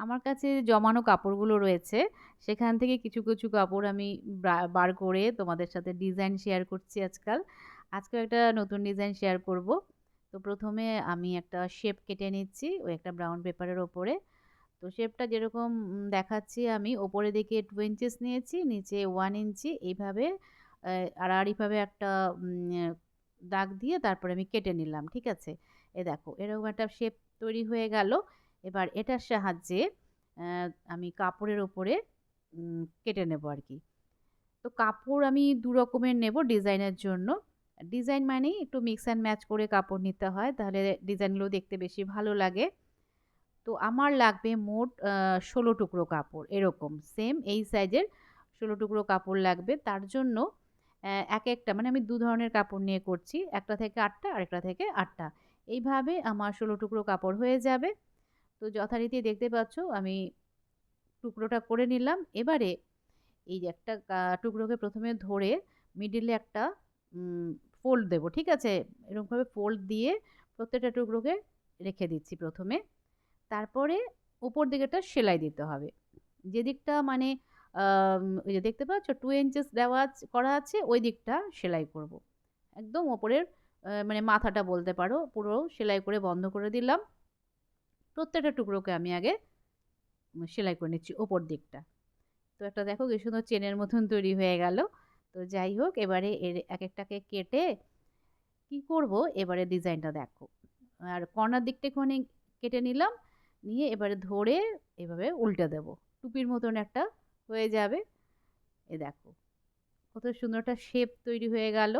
আমার কাছে জমানো কাপড়গুলো রয়েছে। সেখান থেকে কিছু, কিছু কাপড় আমি বার করে তোমাদের সাথে ডিজাইন শেয়ার করছি আজকাল। আজকেও একটা নতুন ডিজাইন শেয়ার করব। তো ১ম এ আমি একটা শেপ কেটে নিচ্ছি ওই একটা ব্রাউন পেপারের ওপরে। তো শেপটা যেরকম দেখাচ্ছি আমি ওপরের দিকে 2 ইঞ্চিস নিয়েছি, নিচে 1 ইঞ্চি এইভাবে আড়াআড়িভাবে একটা দাগ দিয়ে তারপরে আমি কেটে নিলাম। ঠিক আছে? দেখো এরকম একটা শেপ তৈরি হয়ে গেল। এবার এটার সাহায্যে আমি কাপড়ের উপরে কেটে নেব আরকি। তো কাপড় আমি ২ রকমের নেব ডিজাইনের জন্য। ডিজাইন মানেই একটু মিক্স অ্যান্ড ম্যাচ করে কাপড় নিতে হয়। তাহলে ডিজাইনগুলো দেখতে বেশি ভালো লাগে। তো আমার লাগবে মোট ১৬ টুকরো কাপড় এরকম সেম এই সাইজের ১৬ টুকরো কাপড় লাগবে। তার জন্য একেকটা মানে আমি ২ ধরনের কাপড় নিয়ে করছি। একটা থেকে ৮ টা আরেকটা থেকে ৮ টা। এইভাবে আমার ১৬ টুকরো কাপড় হয়ে যাবে। তো যথারীতি দেখতে পাচ্ছ আমি টুকরোটা করে নিলাম। এবারে এই যে একটা টুকরোকে ১ম এ ধরে মিডলে একটা উম ফোল্ড দেব। ঠিক আছে? এরকমভাবে ফোল্ড দিয়ে প্রত্যেকটা টুকরোকে রেখে দিচ্ছি ১ম এ। তারপরে উপর দিকেরটা সেলাই দিতে হবে। যেদিকটা মানে ওই যে দেখতে পাচ্ছ 2 ইঞ্চিস দেওয়া করা আছে ওই দিকটা সেলাই করব। একদম ওপরের মানে মাথাটা বলতে পারো পুরো সেলাই করে বন্ধ করে দিলাম। প্রত্যেকটা টুকরোকে আমি আগে সেলাই করে নিচ্ছি ওপর দিকটা। তো একটা দেখো কি সুন্দর চেনের মতন তৈরি হয়ে গেল। তো যাই হোক এবারে এর একেকটাকে কেটে কি করব এবারে ডিজাইনটা দেখো। আর কর্নার দিকটা একটুখানি কেটে নিলাম। নিয়ে এবারে ধরে এভাবে উল্টে দেব। টুপির মতন একটা হয়ে যাবে। দেখো কত সুন্দর একটা শেপ তৈরি হয়ে গেল।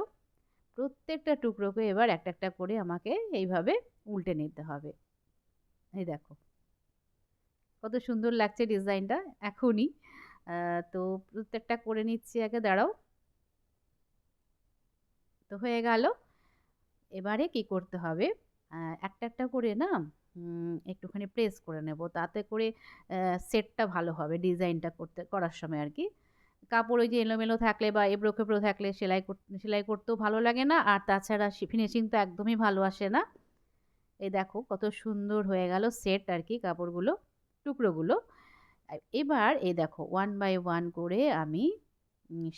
প্রত্যেকটা টুকরোকে এবার একটা, একটা করে আমাকে এইভাবে উল্টে নিতে হবে। এই দেখো কত সুন্দর লাগছে ডিজাইনটা এখনই। তো প্রত্যেকটা করে নিচ্ছি আগে দাঁড়াও। তো হয়ে গেল। এবারে কি করতে হবে একটা, একটা করে না একটুখানি প্রেস করে নেব। তাতে করে সেটটা ভালো হবে ডিজাইনটা করার সময় আরকি। কাপড় ওই যে এলোমেলো থাকলে বা এবড়ো-খেবড়ো থাকলে সেলাই করতেও ভালো লাগে না। আর তাছাড়া ফিনিশিং তো একদমই ভালো আসে না। এই দেখো কত সুন্দর হয়ে গেল সেট আরকি কাপড়গুলো, টুকরোগুলো। এবার এই দেখো 1 বাই 1 করে আমি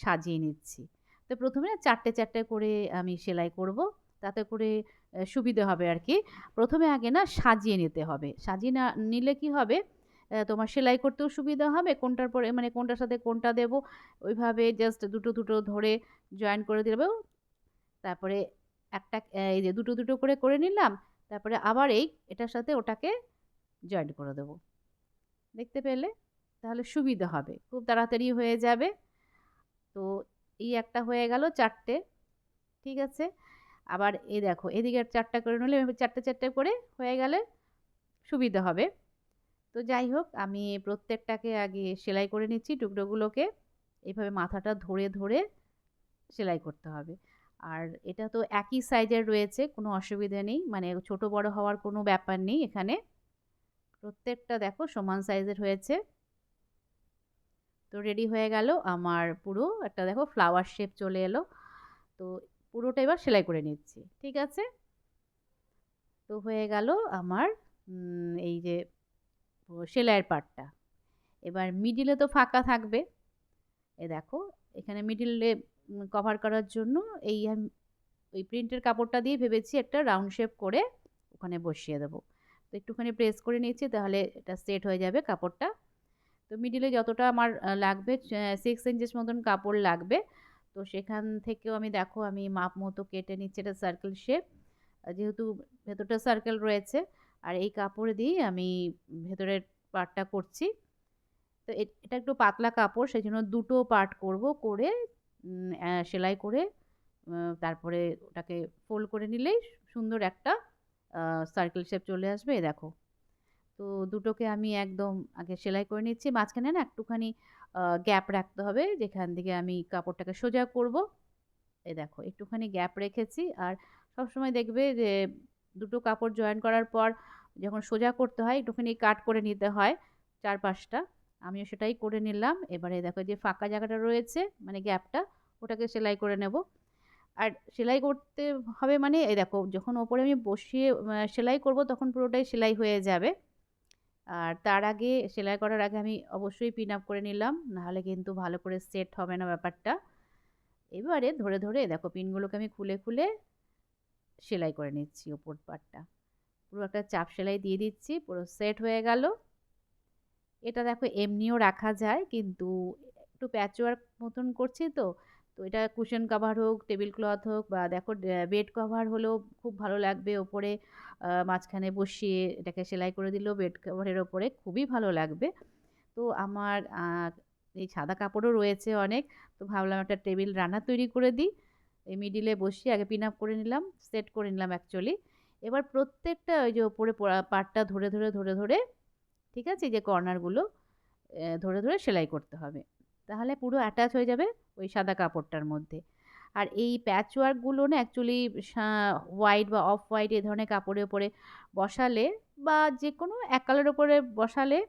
সাজিয়ে নিচ্ছি। তো ১ম এ ৪ টে ৪ টে করে আমি সেলাই করব। তাতে করে সুবিধে হবে আরকি। ১ম এ আগে না সাজিয়ে নিতে হবে। সাজিয়ে না নিলে কি হবে, তোমার সেলাই করতেও সুবিধা হবে। কোনটার পরে মানে কোনটার সাথে কোনটা দেবো, ওইভাবে জাস্ট দুটো, দুটো ধরে জয়েন করে দেবো। তারপরে একটা এই যে দুটো, দুটো করে করে নিলাম। তারপরে আবার এটার সাথে ওটাকে জয়েন করে দেবো। দেখতে পেলে? তাহলে সুবিধা হবে। খুব তাড়াতাড়ি হয়ে যাবে। তো এই একটা হয়ে গেল ৪ টে। ঠিক আছে? আবার এই দেখো এদিকে ৪ টা করে নিলে এভাবে ৪ টে ৪ টে করে হয়ে গেলে সুবিধা হবে। তো যাই হোক আমি প্রত্যেকটাকে আগে সেলাই করে নিচ্ছি টুকরোগুলোকে। এভাবে মাথাটা ধরে, ধরে সেলাই করতে হবে। আর এটা তো একই সাইজের রয়েছে, কোনো অসুবিধা নেই। মানে ছোট বড় হওয়ার কোনো ব্যাপার নেই এখানে। প্রত্যেকটা দেখো সমান সাইজের হয়েছে। তো রেডি হয়ে গেল আমার পুরো একটা দেখো ফ্লাওয়ার শেপ চলে এলো। তো পুরোটা এবার সেলাই করে নিচ্ছি। ঠিক আছে? তো হয়ে গেল আমার এই যে সেলাইয়ের পার্টটা। এবার মিডিলে তো ফাঁকা থাকবে। দেখো এখানে মিডিলে কভার করার জন্য ওই প্রিন্টের কাপড়টা দিয়ে ভেবেছি একটা রাউন্ড শেপ করে ওখানে বসিয়ে দেবো। তো একটুখানি প্রেস করে নিচ্ছি তাহলে এটা সেট হয়ে যাবে কাপড়টা। তো মিডিলে যতটা আমার লাগবে 6 ইঞ্চিস মতন কাপড় লাগবে। তো সেখান থেকেও আমি দেখো আমি মাপ মতো কেটে নিচ্ছি এটা সার্কেল শেপ। যেহেতু ভেতরটা সার্কেল রয়েছে আর এই কাপড় দিয়েই আমি ভেতরের পার্টটা করছি। তো এটা একটু পাতলা কাপড় সেজন্য ২ টো পার্ট করব। করে সেলাই করে তারপরে ওটাকে ফোল্ড করে নিলেই সুন্দর একটা সার্কেল শেপ চলে আসবে। এই দেখো। তো দুটোকে আমি একদম আগে সেলাই করে নিচ্ছি। মাঝখানে না একটুখানি গ্যাপ রাখতে হবে যেখান থেকে আমি কাপড়টাকে সোজা করব। এই দেখো একটুখানি গ্যাপ রেখেছি। আর সবসময় দেখবে যে দুটো কাপড় জয়েন করার পর যখন সোজা করতে হয় একটুখানি কাট করে নিতে হয় চারপাশটা। আমিও সেটাই করে নিলাম। এবারে দেখো যে ফাঁকা জায়গাটা রয়েছে মানে গ্যাপটা ওটাকে সেলাই করে নেব। আর সেলাই করতে হবে মানে এই দেখো যখন ওপরে আমি বসিয়ে সেলাই করব তখন পুরোটাই সেলাই হয়ে যাবে। আর তার আগে সেলাই করার আগে আমি অবশ্যই পিন আপ করে নিলাম, নাহলে কিন্তু ভালো করে সেট হবে না ব্যাপারটা। এবারে ধরে ধরে দেখো পিনগুলোকে আমি খুলে খুলে সেলাই করে নিচ্ছি ওপর পাটটা। পুরো একটা চাপ সেলাই দিয়ে দিচ্ছি, পুরো সেট হয়ে গেল। এটা দেখো এমনিও রাখা যায়, কিন্তু একটু প্যাচওয়ার্ক মতন করছি তো, তো এটা কুশন কাভার হোক, টেবিল ক্লথ হোক, বা দেখো বেড কভার হলেও খুব ভালো লাগবে ওপরে মাঝখানে বসিয়ে এটাকে সেলাই করে দিলেও বেড কভারের ওপরে খুবই ভালো লাগবে। তো আমার এই সাদা কাপড়ও রয়েছে অনেক, তো ভাবলাম একটা টেবিল রানার তৈরি করে দিই। এই মিডিলে বসিয়ে আগে পিন আপ করে নিলাম, সেট করে নিলাম অ্যাকচুয়ালি। এবার প্রত্যেকটা ওই যে ওপরে পাটটা ধরে ধরে ধরে ধরে, ঠিক আছে, এই যে কর্নারগুলো ধরে ধরে সেলাই করতে হবে, তাহলে পুরো অ্যাটাচ হয়ে যাবে ওই সাদা কাপড়টার মধ্যে। আর এই প্যাচওয়ার্কগুলো না অ্যাকচুয়ালি হোয়াইট বা অফ হোয়াইট এই ধরনের কাপড়ের ওপরে বসালে, বা যে কোনো এক কালারের ওপরে বসালে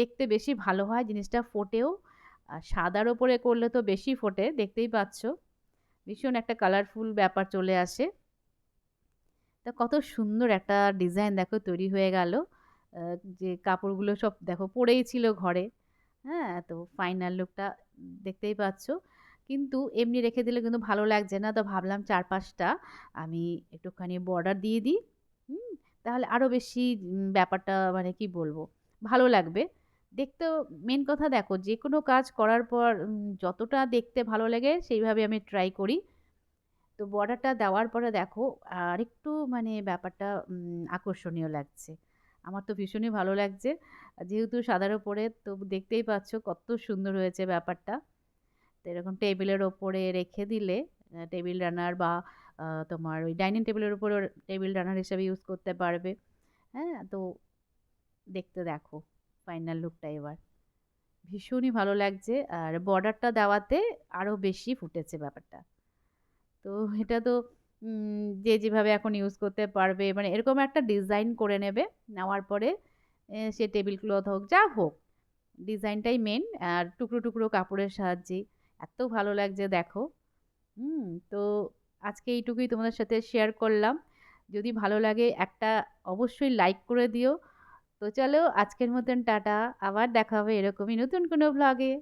দেখতে বেশি ভালো হয়, জিনিসটা ফোটেও। আর সাদার ওপরে করলে তো বেশি ফোটে, দেখতেই পাচ্ছ, ভীষণ একটা কালারফুল ব্যাপার চলে আসে। তা কত সুন্দর একটা ডিজাইন দেখো তৈরি হয়ে গেল। যে কাপড়গুলো সব দেখো পড়েই ছিল ঘরে। হ্যাঁ, তো ফাইনাল লুকটা দেখতেই পাচ্ছ। কিন্তু এমনি রেখে দিলে কিন্তু ভালো লাগছে না, তো ভাবলাম চারপাশটা আমি একটুখানি বর্ডার দিয়ে দিই। হুম, তাহলে আরও বেশি ব্যাপারটা মানে কি বলবো, ভালো লাগবে দেখতেও। মেন কথা দেখো, যে কোনো কাজ করার পর যতটা দেখতে ভালো লাগে সেইভাবে আমি ট্রাই করি। তো বর্ডারটা দেওয়ার পরে দেখো আরেকটু মানে ব্যাপারটা আকর্ষণীয় লাগছে। আমার তো ভীষণই ভালো লাগছে। যেহেতু সাদার ওপরে, তো দেখতেই পাচ্ছ কত সুন্দর হয়েছে ব্যাপারটা। তো এরকম টেবিলের ওপরে রেখে দিলে টেবিল রানার, বা তোমার ওই ডাইনিং টেবিলের উপরে টেবিল রানার হিসেবে ইউজ করতে পারবে। হ্যাঁ, তো দেখতে দেখো ফাইনাল লুকটা এবার ভীষণই ভালো লাগছে, আর বর্ডারটা দেওয়াতে আরও বেশি ফুটেছে ব্যাপারটা। তো এটা তো যে যেভাবে এখন ইউজ করতে পারবে, মানে এরকম একটা ডিজাইন করে নেবে। নেওয়ার পরে সে টেবিল ক্লথ হোক যা হোক, ডিজাইনটাই মেন। আর টুকরো টুকরো কাপড়ের সাহায্যে এত ভালো লাগছে দেখো। তো আজকে এইটুকুই তোমাদের সাথে শেয়ার করলাম। যদি ভালো লাগে একটা অবশ্যই লাইক করে দিও। তো চলো আজকের মতন টাটা, আবার দেখা হবে এরকমই নতুন কোনো ব্লগে।